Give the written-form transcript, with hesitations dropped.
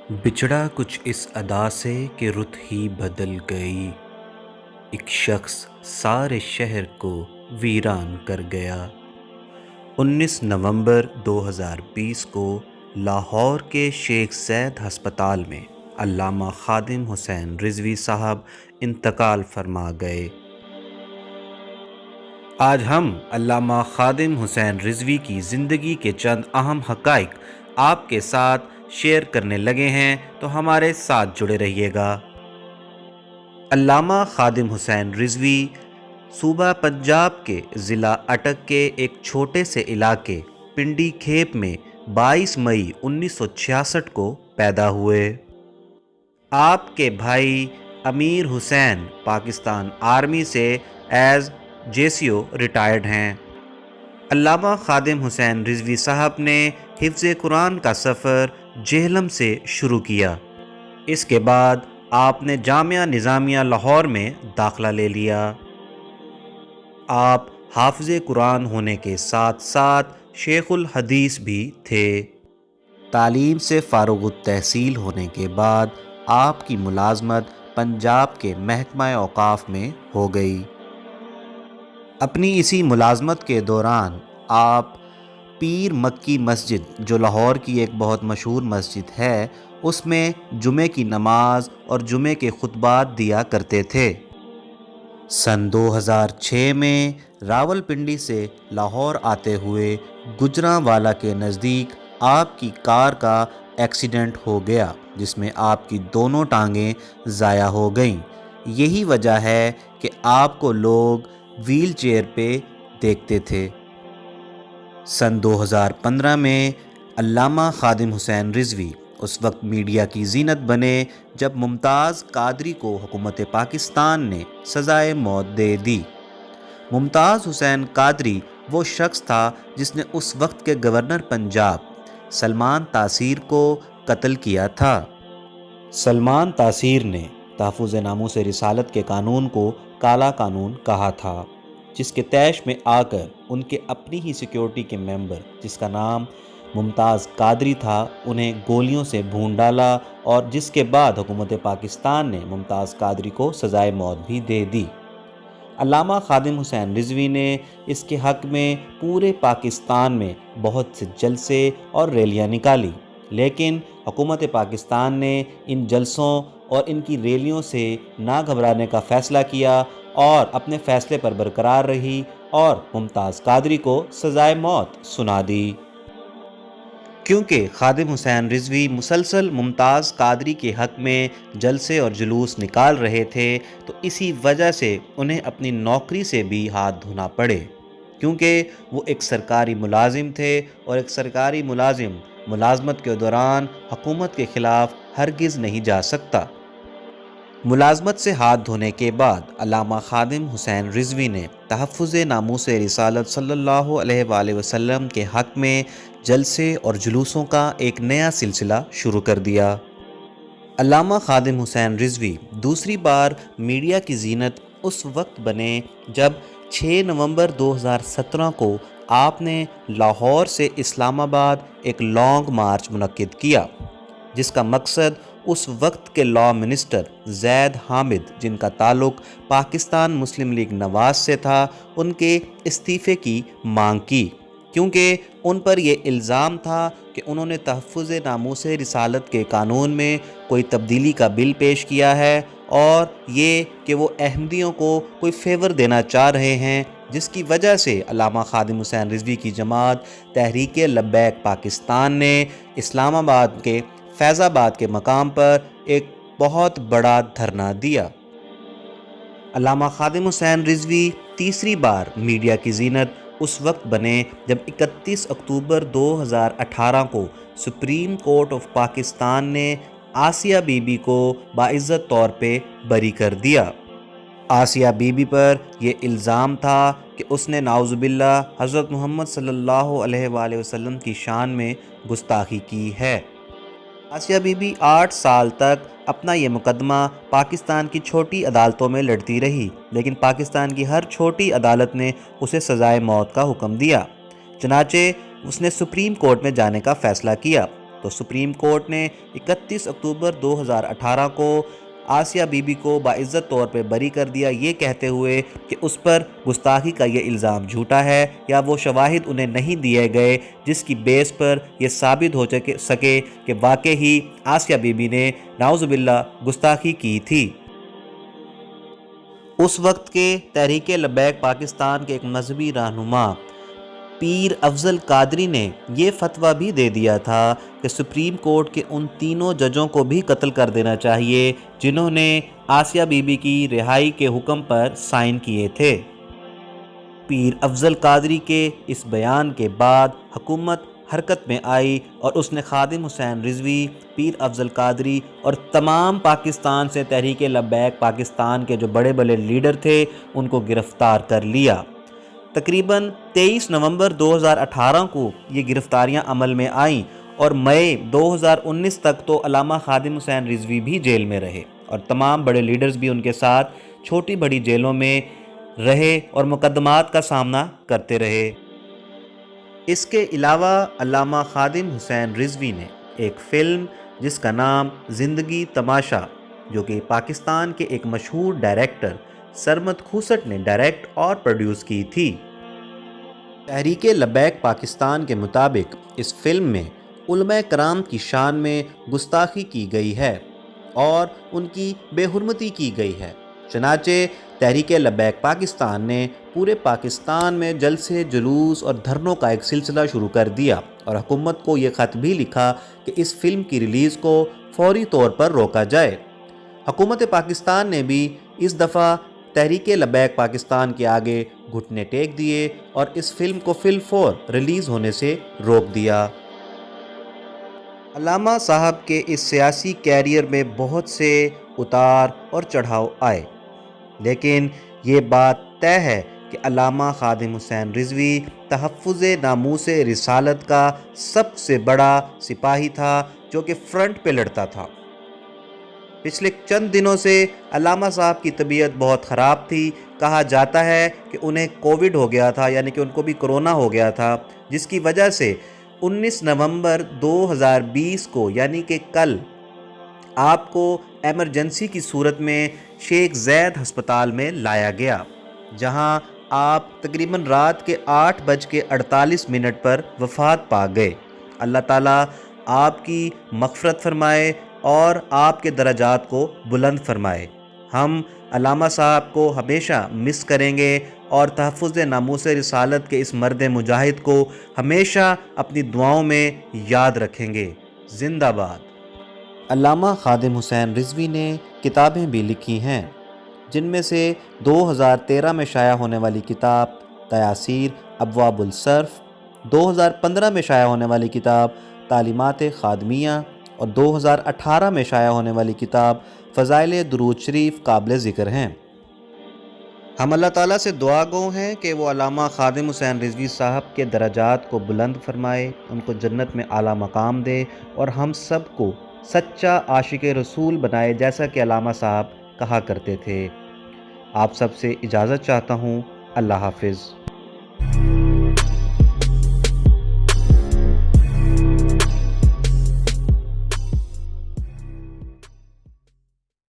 بچھڑا کچھ اس ادا سے کہ رت ہی بدل گئی، ایک شخص سارے شہر کو ویران کر گیا۔ 19 نومبر 2020 کو لاہور کے شیخ زاید ہسپتال میں علامہ خادم حسین رضوی صاحب انتقال فرما گئے۔ آج ہم علامہ خادم حسین رضوی کی زندگی کے چند اہم حقائق آپ کے ساتھ شیئر کرنے لگے ہیں، تو ہمارے ساتھ جڑے رہیے گا۔ علامہ خادم حسین رضوی صوبہ پنجاب کے ضلع اٹک کے ایک چھوٹے سے علاقے پنڈی کھیپ میں 22 مئی 1966 کو پیدا ہوئے۔ آپ کے بھائی امیر حسین پاکستان آرمی سے ایز JCO ریٹائرڈ ہیں۔ علامہ خادم حسین رضوی صاحب نے حفظ قرآن کا سفر جہلم سے شروع کیا۔ اس کے بعد آپ نے جامعہ نظامیہ لاہور میں داخلہ لے لیا۔ آپ حافظ قرآن ہونے کے ساتھ ساتھ شیخ الحدیث بھی تھے۔ تعلیم سے فارغ التحصیل ہونے کے بعد آپ کی ملازمت پنجاب کے محکمہ اوقاف میں ہو گئی۔ اپنی اسی ملازمت کے دوران آپ پیر مکی مسجد، جو لاہور کی ایک بہت مشہور مسجد ہے، اس میں جمعے کی نماز اور جمعے کے خطبات دیا کرتے تھے۔ سن 2006 میں راولپنڈی سے لاہور آتے ہوئے گجرانوالہ کے نزدیک آپ کی کار کا ایکسیڈنٹ ہو گیا، جس میں آپ کی دونوں ٹانگیں ضائع ہو گئیں۔ یہی وجہ ہے کہ آپ کو لوگ ویل چیئر پہ دیکھتے تھے۔ سن 2015 میں علامہ خادم حسین رضوی اس وقت میڈیا کی زینت بنے جب ممتاز قادری کو حکومت پاکستان نے سزائے موت دے دی۔ ممتاز حسین قادری وہ شخص تھا جس نے اس وقت کے گورنر پنجاب سلمان تاثیر کو قتل کیا تھا۔ سلمان تاثیر نے تحفظ ناموس رسالت کے قانون کو کالا قانون کہا تھا، جس کے طیش میں آ کر ان کے اپنی ہی سیکیورٹی کے ممبر، جس کا نام ممتاز قادری تھا، انہیں گولیوں سے بھون ڈالا، اور جس کے بعد حکومت پاکستان نے ممتاز قادری کو سزائے موت بھی دے دی۔ علامہ خادم حسین رضوی نے اس کے حق میں پورے پاکستان میں بہت سے جلسے اور ریلیاں نکالی، لیکن حکومت پاکستان نے ان جلسوں اور ان کی ریلیوں سے نہ گھبرانے کا فیصلہ کیا اور اپنے فیصلے پر برقرار رہی اور ممتاز قادری کو سزائے موت سنا دی۔ کیونکہ خادم حسین رضوی مسلسل ممتاز قادری کے حق میں جلسے اور جلوس نکال رہے تھے، تو اسی وجہ سے انہیں اپنی نوکری سے بھی ہاتھ دھونا پڑے، کیونکہ وہ ایک سرکاری ملازم تھے، اور ایک سرکاری ملازم ملازمت کے دوران حکومت کے خلاف ہرگز نہیں جا سکتا۔ ملازمت سے ہاتھ دھونے کے بعد علامہ خادم حسین رضوی نے تحفظ ناموس رسالت صلی اللہ علیہ وآلہ وسلم کے حق میں جلسے اور جلوسوں کا ایک نیا سلسلہ شروع کر دیا۔ علامہ خادم حسین رضوی دوسری بار میڈیا کی زینت اس وقت بنے جب 6 نومبر 2017 کو آپ نے لاہور سے اسلام آباد ایک لانگ مارچ منعقد کیا، جس کا مقصد اس وقت کے لاء منسٹر زید حامد، جن کا تعلق پاکستان مسلم لیگ نواز سے تھا، ان کے استعفے کی مانگ کی، کیونکہ ان پر یہ الزام تھا کہ انہوں نے تحفظ ناموس رسالت کے قانون میں کوئی تبدیلی کا بل پیش کیا ہے، اور یہ کہ وہ احمدیوں کو کوئی فیور دینا چاہ رہے ہیں، جس کی وجہ سے علامہ خادم حسین رضوی کی جماعت تحریک لبیک پاکستان نے اسلام آباد کے فیض آباد کے مقام پر ایک بہت بڑا دھرنا دیا۔ علامہ خادم حسین رضوی تیسری بار میڈیا کی زینت اس وقت بنے جب 31 اکتوبر 2018 کو سپریم کورٹ آف پاکستان نے آسیہ بی بی کو باعزت طور پہ بری کر دیا۔ آسیہ بی بی پر یہ الزام تھا کہ اس نے نعوذ باللہ حضرت محمد صلی اللہ علیہ وآلہ وسلم کی شان میں گستاخی کی ہے۔ آسیہ بی بی 8 سال تک اپنا یہ مقدمہ پاکستان کی چھوٹی عدالتوں میں لڑتی رہی، لیکن پاکستان کی ہر چھوٹی عدالت نے اسے سزائے موت کا حکم دیا۔ چنانچہ اس نے سپریم کورٹ میں جانے کا فیصلہ کیا، تو تو سپریم کورٹ نے 31 اکتوبر 2018 کو آسیہ بی بی کو باعزت طور پہ بری کر دیا، یہ کہتے ہوئے کہ اس پر گستاخی کا یہ الزام جھوٹا ہے یا وہ شواہد انہیں نہیں دیے گئے جس کی بیس پر یہ ثابت ہو سکے کہ واقعی ہی آسیہ بی بی نے نعوذ باللہ گستاخی کی تھی۔ اس وقت کے تحریک لبیک پاکستان کے ایک مذہبی رہنما پیر افضل قادری نے یہ فتویٰ بھی دے دیا تھا کہ سپریم کورٹ کے ان تینوں ججوں کو بھی قتل کر دینا چاہیے جنہوں نے آسیہ بی بی کی رہائی کے حکم پر سائن کیے تھے۔ پیر افضل قادری کے اس بیان کے بعد حکومت حرکت میں آئی اور اس نے خادم حسین رضوی، پیر افضل قادری اور تمام پاکستان سے تحریک لبیک پاکستان کے جو بڑے بڑے لیڈر تھے ان کو گرفتار کر لیا۔ تقریباً 23 نومبر 2018 کو یہ گرفتاریاں عمل میں آئیں اور مئی 2019 تک تو علامہ خادم حسین رضوی بھی جیل میں رہے اور تمام بڑے لیڈرز بھی ان کے ساتھ چھوٹی بڑی جیلوں میں رہے اور مقدمات کا سامنا کرتے رہے۔ اس کے علاوہ علامہ خادم حسین رضوی نے ایک فلم جس کا نام زندگی تماشا، جو کہ پاکستان کے ایک مشہور ڈائریکٹر سرمد کھوسٹ نے ڈائریکٹ اور پروڈیوس کی تھی۔ تحریک لبیک پاکستان کے مطابق اس فلم میں علماء کرام کی شان میں گستاخی کی گئی ہے اور ان کی بے حرمتی کی گئی ہے۔ چنانچہ تحریک لبیک پاکستان نے پورے پاکستان میں جلسے، جلوس اور دھرنوں کا ایک سلسلہ شروع کر دیا اور حکومت کو یہ خط بھی لکھا کہ اس فلم کی ریلیز کو فوری طور پر روکا جائے۔ حکومت پاکستان نے بھی اس دفعہ تحریک لبیک پاکستان کے آگے گھٹنے ٹیک دیے اور اس فلم کو فی الفور ریلیز ہونے سے روک دیا۔ علامہ صاحب کے اس سیاسی کیریئر میں بہت سے اتار اور چڑھاؤ آئے، لیکن یہ بات طے ہے کہ علامہ خادم حسین رضوی تحفظ ناموس رسالت کا سب سے بڑا سپاہی تھا جو کہ فرنٹ پہ لڑتا تھا۔ پچھلے چند دنوں سے علامہ صاحب کی طبیعت بہت خراب تھی۔ کہا جاتا ہے کہ انہیں کووڈ ہو گیا تھا، یعنی کہ ان کو بھی کرونا ہو گیا تھا، جس کی وجہ سے 19 نومبر 2020 کو یعنی کہ کل آپ کو ایمرجنسی کی صورت میں شیخ زید ہسپتال میں لایا گیا، جہاں آپ تقریباً رات کے 8:48 پر وفات پا گئے۔ اللہ تعالیٰ آپ کی مغفرت فرمائے اور آپ کے درجات کو بلند فرمائے۔ ہم علامہ صاحب کو ہمیشہ مس کریں گے اور تحفظ ناموس رسالت کے اس مرد مجاہد کو ہمیشہ اپنی دعاؤں میں یاد رکھیں گے۔ زندہ باد۔ علامہ خادم حسین رضوی نے کتابیں بھی لکھی ہیں، جن میں سے 2013 میں شائع ہونے والی کتاب تیاسیر ابواب الصرف، 2015 میں شائع ہونے والی کتاب تعلیمات خادمیہ اور 2018 میں شائع ہونے والی کتاب فضائل درود شریف قابل ذکر ہیں۔ ہم اللہ تعالیٰ سے دعا گو ہیں کہ وہ علامہ خادم حسین رضوی صاحب کے درجات کو بلند فرمائے، ان کو جنت میں اعلیٰ مقام دے اور ہم سب کو سچا عاشق رسول بنائے، جیسا کہ علامہ صاحب کہا کرتے تھے۔ آپ سب سے اجازت چاہتا ہوں۔ اللہ حافظ۔